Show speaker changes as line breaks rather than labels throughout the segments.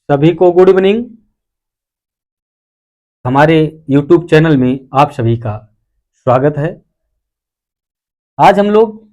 सभी को good evening. हमारे YouTube चैनल में आप सभी का स्वागत है। आज हम लोग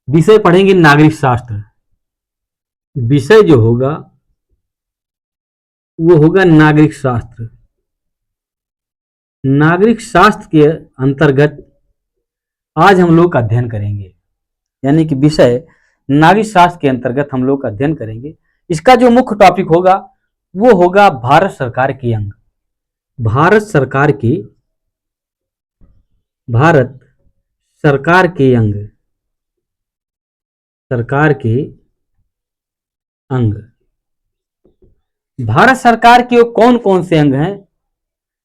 विषय पढ़ेंगे नागरिक शास्त्र। विषय जो होगा वो होगा नागरिक शास्त्र। नागरिक शास्त्र के अंतर्गत आज हम लोग अध्ययन करेंगे, यानी कि विषय नागरिक शास्त्र के अंतर्गत हम लोग अध्ययन करेंगे। इसका जो मुख्य टॉपिक होगा वो होगा भारत सरकार के अंग। भारत सरकार के अंग, सरकार के अंग। भारत सरकार के कौन कौन से अंग हैं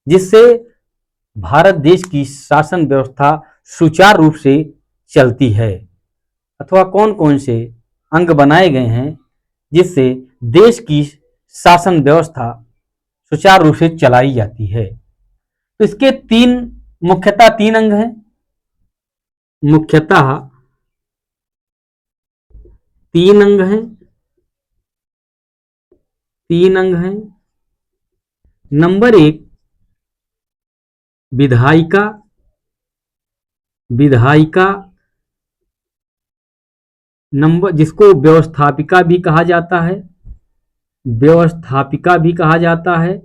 जिससे भारत देश की शासन व्यवस्था सुचारू रूप से चलती है, अथवा कौन कौन से अंग बनाए गए हैं जिससे देश की शासन व्यवस्था सुचारू रूप से चलाई जाती है। तो इसके मुख्यतः तीन अंग हैं। मुख्यतः तीन अंग हैं। नंबर एक विधायिका। नंबर जिसको व्यवस्थापिका भी कहा जाता है।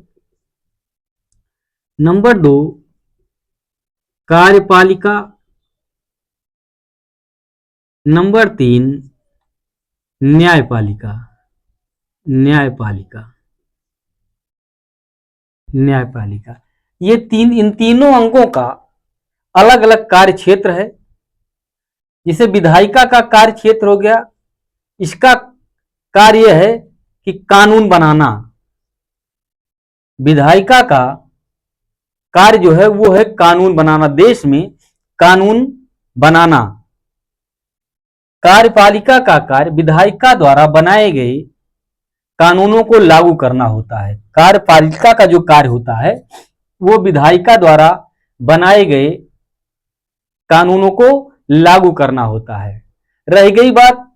नंबर दो कार्यपालिका। नंबर तीन न्यायपालिका। ये इन तीनों अंगों का अलग अलग कार्य क्षेत्र है। जिसे विधायिका का कार्य क्षेत्र हो गया, इसका कार्य है कि कानून बनाना। विधायिका का कार्य जो है वो है कानून बनाना, देश में कानून बनाना। कार्यपालिका का कार्य विधायिका द्वारा बनाए गए कानूनों को लागू करना होता है। कार्यपालिका का जो कार्य होता है वो विधायिका द्वारा बनाए गए कानूनों को लागू करना होता है। रह गई बात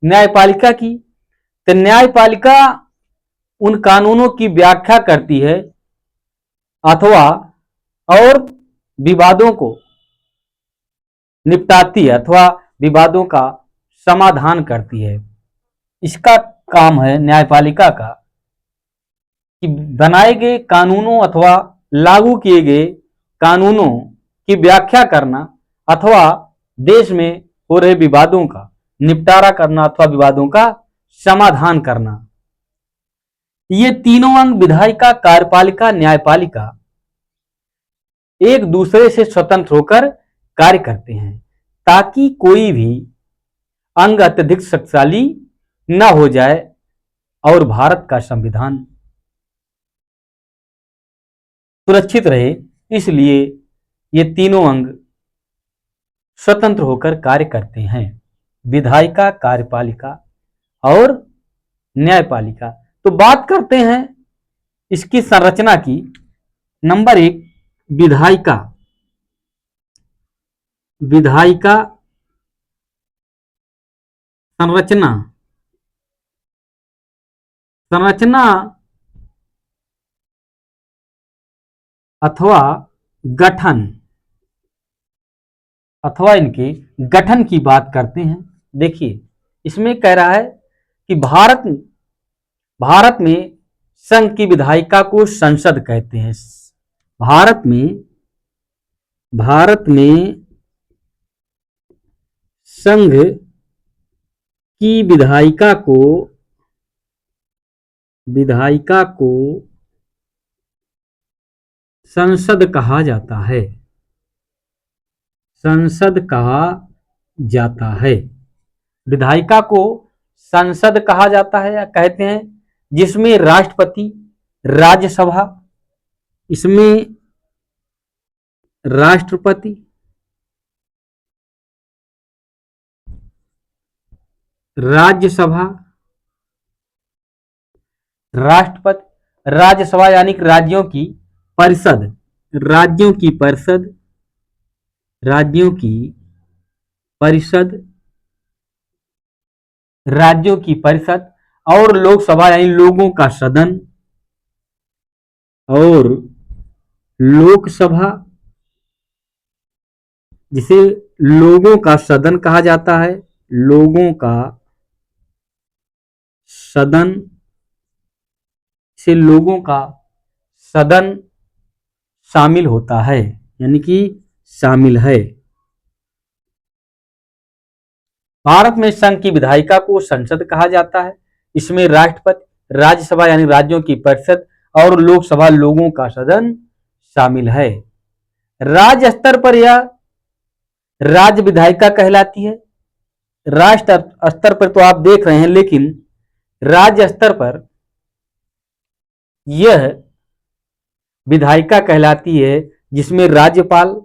न्यायपालिका की, तो न्यायपालिका उन कानूनों की व्याख्या करती है अथवा और विवादों को निपटाती है अथवा विवादों का समाधान करती है। इसका काम है न्यायपालिका का कि बनाए गए कानूनों अथवा लागू किए गए कानूनों की व्याख्या करना अथवा देश में हो रहे विवादों का निपटारा करना अथवा विवादों का समाधान करना। ये तीनों अंग विधायिका, कार्यपालिका, न्यायपालिका एक दूसरे से स्वतंत्र होकर कार्य करते हैं ताकि कोई भी अंग अत्यधिक शक्तिशाली न हो जाए और भारत का संविधान सुरक्षित रहे। इसलिए ये तीनों अंग स्वतंत्र होकर कार्य करते हैं, विधायिका, कार्यपालिका और न्यायपालिका। तो बात करते हैं इसकी संरचना की। नंबर एक विधायिका। संरचना अथवा गठन अथवा इनके गठन की बात करते हैं। देखिए इसमें कह रहा है कि भारत में संघ की विधायिका को संसद कहते हैं। भारत में संघ की विधायिका को संसद कहा जाता है। विधायिका को संसद कहा जाता है या कहते हैं, जिसमें राष्ट्रपति, राज्यसभा यानी कि राज्यों की परिषद और लोकसभा यानी लोगों का सदन, और लोकसभा जिसे लोगों का सदन कहा जाता है, लोगों का सदन से लोगों का सदन शामिल होता है, यानी कि शामिल है। भारत में संघ की विधायिका को संसद कहा जाता है। इसमें राष्ट्रपति, राज्यसभा यानी राज्यों की परिषद और लोकसभा लोगों का सदन शामिल है। राज्य स्तर पर यह राज्य विधायिका कहलाती है। राष्ट्र स्तर पर तो आप देख रहे हैं, लेकिन राज्य स्तर पर यह विधायिका कहलाती है, जिसमें राज्यपाल,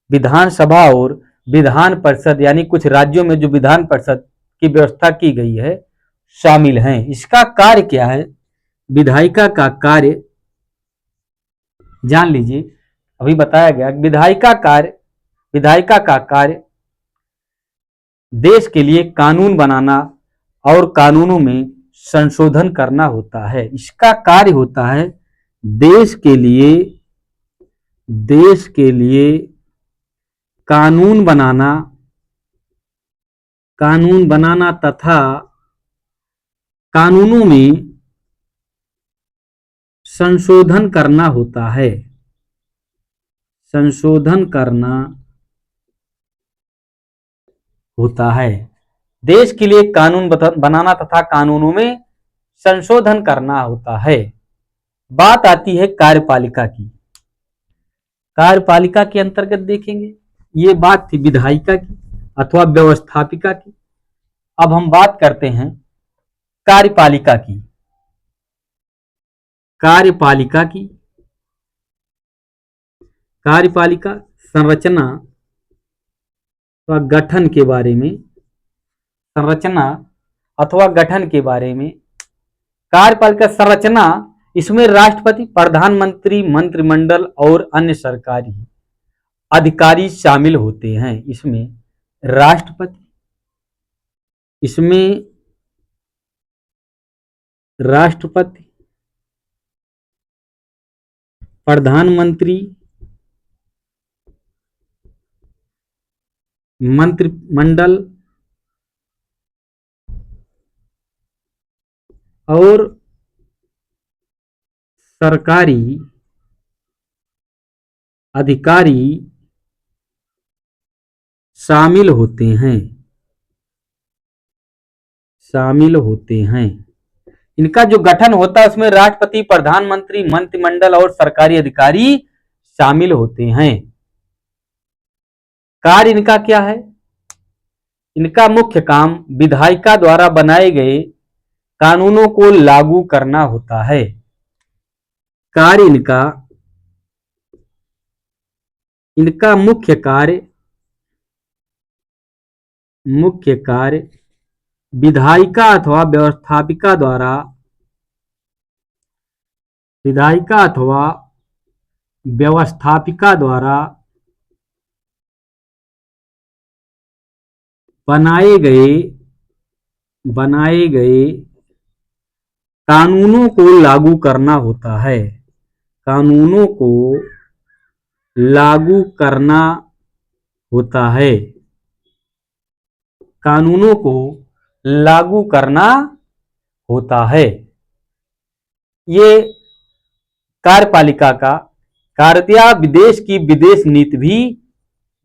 विधानसभा और विधान परिषद यानी कुछ राज्यों में जो विधान परिषद की व्यवस्था की गई है शामिल हैं। इसका कार्य क्या है? विधायिका का कार्य जान लीजिए। अभी बताया गया विधायिका का कार्य देश के लिए कानून बनाना और कानूनों में संशोधन करना होता है। इसका कार्य होता है देश के लिए कानून बनाना तथा कानूनों में संशोधन करना होता है। संशोधन करना होता है। देश के लिए कानून बनाना तथा कानूनों में संशोधन करना होता है। बात आती है कार्यपालिका की। कार्यपालिका के अंतर्गत देखेंगे, ये बात थी विधायिका की अथवा व्यवस्थापिका की। अब हम बात करते हैं कार्यपालिका की। कार्यपालिका संरचना अथवा गठन के बारे में, कार्यपालिका संरचना, इसमें राष्ट्रपति, प्रधानमंत्री, मंत्रिमंडल और अन्य सरकारी अधिकारी शामिल होते हैं। इसमें राष्ट्रपति, प्रधानमंत्री, मंत्रिमंडल और सरकारी अधिकारी शामिल होते हैं। इनका जो गठन होता है उसमें राष्ट्रपति, प्रधानमंत्री, मंत्रिमंडल और सरकारी अधिकारी शामिल होते हैं। कार्य इनका क्या है? इनका मुख्य काम विधायिका द्वारा बनाए गए कानूनों को लागू करना होता है। कार्य इनका मुख्य कार्य विधायिका अथवा व्यवस्थापिका द्वारा बनाए गए कानूनों को लागू करना होता है। कानूनों को लागू करना होता है। कानूनों को लागू करना होता है। ये कार्यपालिका का कार्य। विदेश की विदेश नीति भी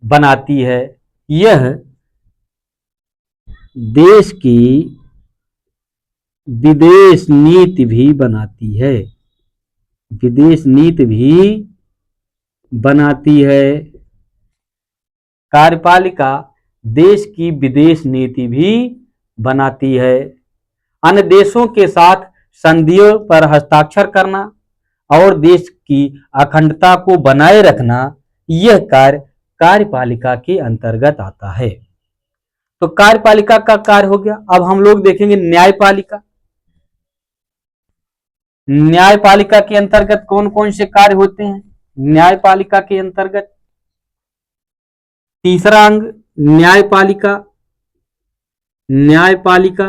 बनाती है। यह देश की विदेश नीति भी बनाती है। विदेश नीति भी बनाती है। कार्यपालिका देश की विदेश नीति भी बनाती है। अन्य देशों के साथ संधियों पर हस्ताक्षर करना और देश की अखंडता को बनाए रखना, यह कार्य कार्यपालिका के अंतर्गत आता है। तो कार्यपालिका का कार्य हो गया। अब हम लोग देखेंगे न्यायपालिका। न्यायपालिका के अंतर्गत कौन कौन से कार्य होते हैं? न्यायपालिका के अंतर्गत तीसरा अंग न्यायपालिका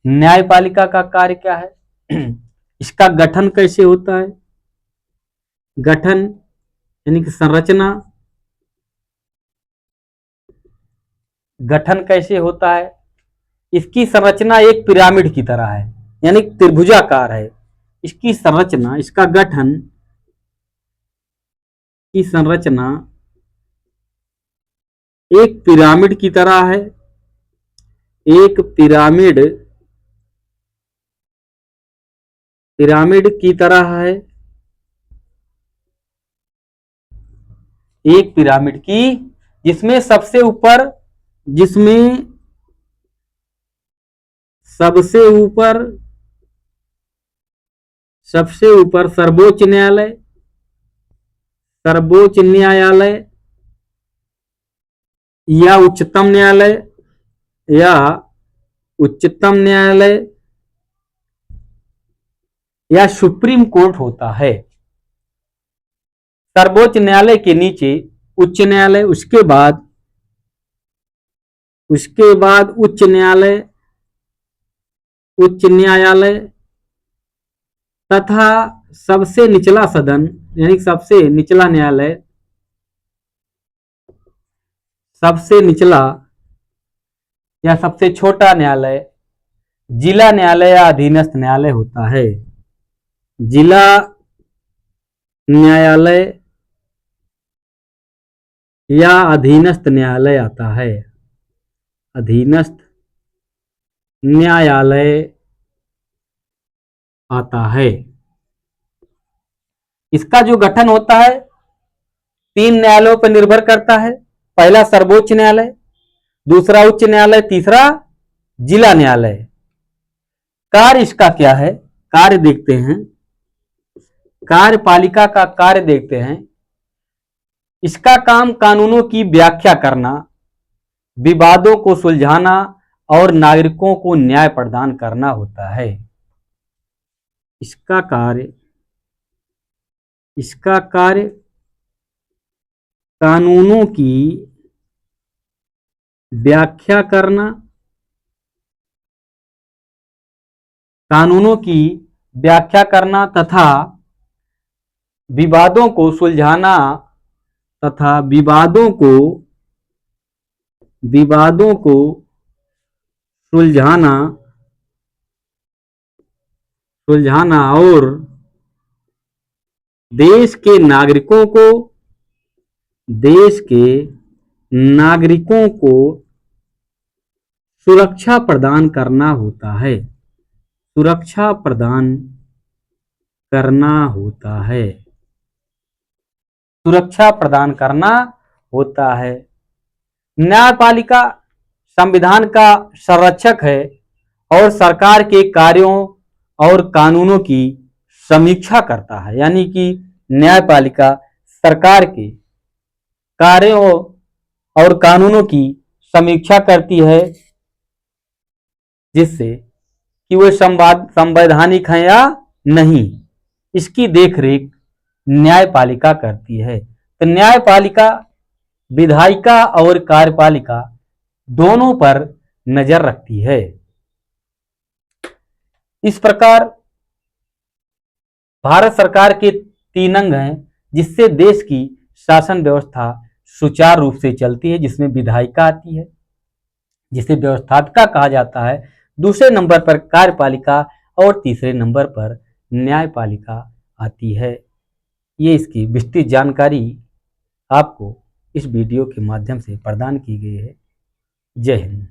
न्यायपालिका का कार्य क्या है, इसका गठन कैसे होता है, गठन यानी कि संरचना, गठन कैसे होता है, इसकी संरचना एक पिरामिड की तरह है, यानी त्रिभुजाकार है। इसकी संरचना, इसका गठन की संरचना एक पिरामिड की तरह है, एक पिरामिड की तरह है, एक पिरामिड की, जिसमें सबसे ऊपर, जिसमें सबसे ऊपर सर्वोच्च न्यायालय, सर्वोच्च न्यायालय या उच्चतम न्यायालय, या उच्चतम न्यायालय या सुप्रीम कोर्ट होता है। सर्वोच्च न्यायालय के नीचे उच्च न्यायालय, उसके बाद उच्च न्यायालय, उच्च न्यायालय तथा सबसे निचला सदन यानी सबसे निचला न्यायालय, सबसे निचला या सबसे छोटा न्यायालय जिला न्यायालय या अधीनस्थ न्यायालय होता है। जिला न्यायालय या अधीनस्थ न्यायालय आता है, अधीनस्थ न्यायालय आता है। इसका जो गठन होता है 3 न्यायालयों पर निर्भर करता है। पहला सर्वोच्च न्यायालय, दूसरा उच्च न्यायालय, तीसरा जिला न्यायालय। कार्य इसका क्या है, कार्य देखते हैं, कार्यपालिका का कार्य देखते हैं। इसका काम कानूनों की व्याख्या करना, विवादों को सुलझाना और नागरिकों को न्याय प्रदान करना होता है। इसका कार्य कानूनों की व्याख्या करना, कानूनों की व्याख्या करना तथा विवादों को सुलझाना, तथा विवादों को सुलझाना और देश के नागरिकों को सुरक्षा प्रदान करना होता है, सुरक्षा प्रदान करना होता है, सुरक्षा प्रदान करना होता है। न्यायपालिका संविधान का संरक्षक है और सरकार के कार्यों और कानूनों की समीक्षा करता है, यानी कि न्यायपालिका सरकार के कार्यों और कानूनों की समीक्षा करती है, जिससे कि वे संवैधानिक हैं या नहीं, इसकी देखरेख न्यायपालिका करती है। तो न्यायपालिका विधायिका और कार्यपालिका दोनों पर नजर रखती है। इस प्रकार भारत सरकार के 3 अंग हैं, जिससे देश की शासन व्यवस्था सुचारू रूप से चलती है, जिसमें विधायिका आती है, जिसे व्यवस्थापिका कहा जाता है, दूसरे नंबर पर कार्यपालिका और तीसरे नंबर पर न्यायपालिका आती है। ये इसकी विस्तृत जानकारी आपको इस वीडियो के माध्यम से प्रदान की गई है। जय हिंद।